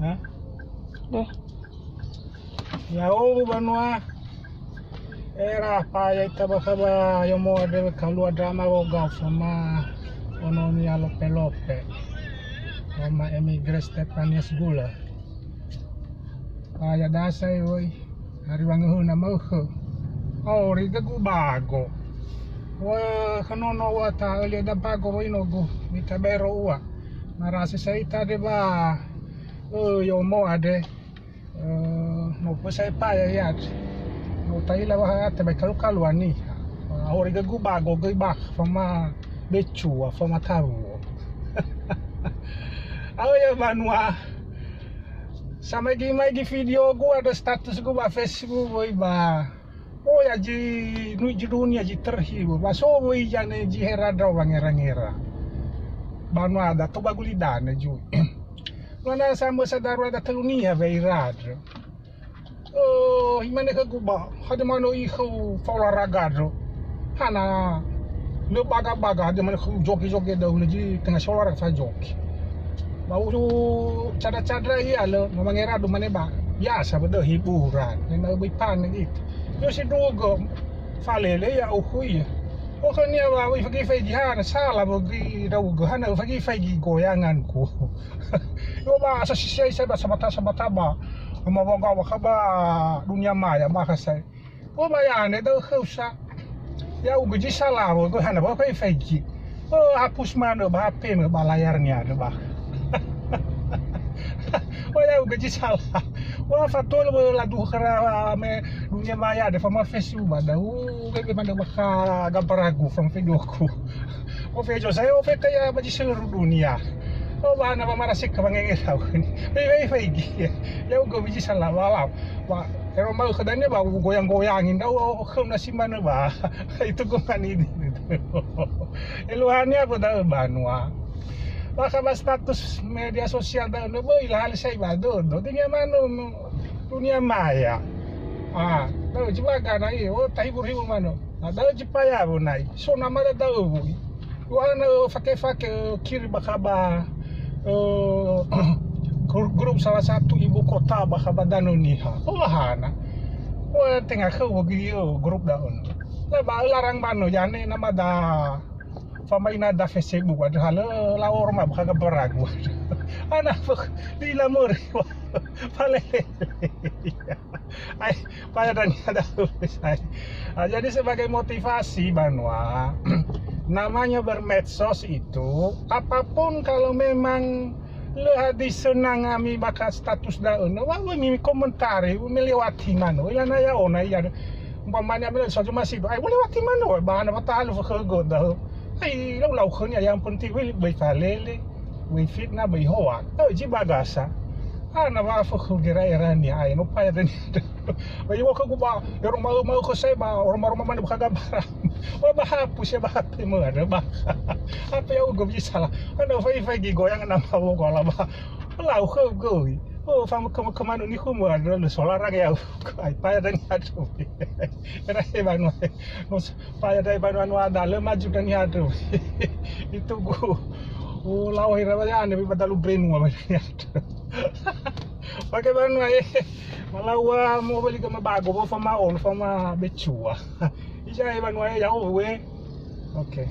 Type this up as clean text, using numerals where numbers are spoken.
Hah? Deh. Ya banua. Era paya itabakaba yomo ade kalua drama Wogao sama ononia lope. Sama emigres Stepanias gula. Paya dasai woi. Hari wanguhuna mauho. Oh, riga gu Bago. Wa kanono wa ta ali da Bago woi nogu mitabero wa. Marasi saita de ba. Yomo ade. No pusay paya yat. No taila wa ate ba kalu ani. Origa gu Bago gu bak fama bechu fama taru. Ya banua. Sama gi video gua ada status gua Facebook boy ba. Oh ya ji nuju dunia ji terhibur. Ba so boy jane ji herada wangera. Banua ada to bagulidane ju. Mana sama sadaro ada telunia veirad. Oh, himane ka gua. Hade mano iho olahraga. Hana le baga hade mano joki daun ji tengah olahraga fa joki. Bau cadra iya lo mamangera do mane ba biasa bedo hiburan nena bipan gitu yo si dogo falele ya uhui o khania ba wi fagi fagi hana sala bogi dogo hana fagi fagi goyangan ku yo ba sa sisai sa ba sabata ba maboga wa khaba dunia maya ba khasai o ba ya ne do khusa ya ugi sala bo hana ba fagi fagi o hapus mano ba HP me ba layarnya ada ba. Wala uga salah. Wala fatol la dukhara me dunia maya de fama Facebook bada. Uga manda baka gaparagu from video ku. O fejo saya o feta ya baji seluruh dunia. O bana ba marasik ka bangengelaw ni. May fagi. Ya uga biji salah wala. Ba pero mau kadanya ba goyang-goyangin daw o kung nasimana ba. Itu ko kanini. Eluhannya apa daw banua. Baka ba status media sosial daw no boy lahal say ba do tingnan mano dunia maya daw jibaga na o tahibur-hibur mano daw jipaya bo nai so namada daw boy wana fake kiri baka ba grup salah satu ibu kota baka ba danon niha hana o tengah ko grup daon ba larang mano jane namada Famaina da Facebook ada hal lawor mah baka beragu. Anak di lamur. Pale. Ai pada dan ada jadi sebagai motivasi banua namanya bermedsos itu apapun kalau memang lu hadis senang kami bakal status daun wah mi komentari melewati mana ya na ya ona ya umpamanya bila saja masih ai melewati mana bahan apa tahu fakego dah ay law khanya yang penting bai falele bai fitna bai hoa ji bagasa ana ba fa khugira irani ay no pa dan bai wo ko ba ero mau ko sai ba orang man ba gabara wa ba hapus ya ba hape mo ada ba apa ya ugo bi salah ana fa gi goyang na ma wo ko la ba law ko go oh fam kemana ni kumu ada lu solarang ya ai pa dan adu era hebanu no pa dai banu ada le maju dan adu itu gua law hira ba ane bi badalu brain mo ba pakai banu malawa mo bali ka mabago mo fama on fama bechua ija hebanu ya we okay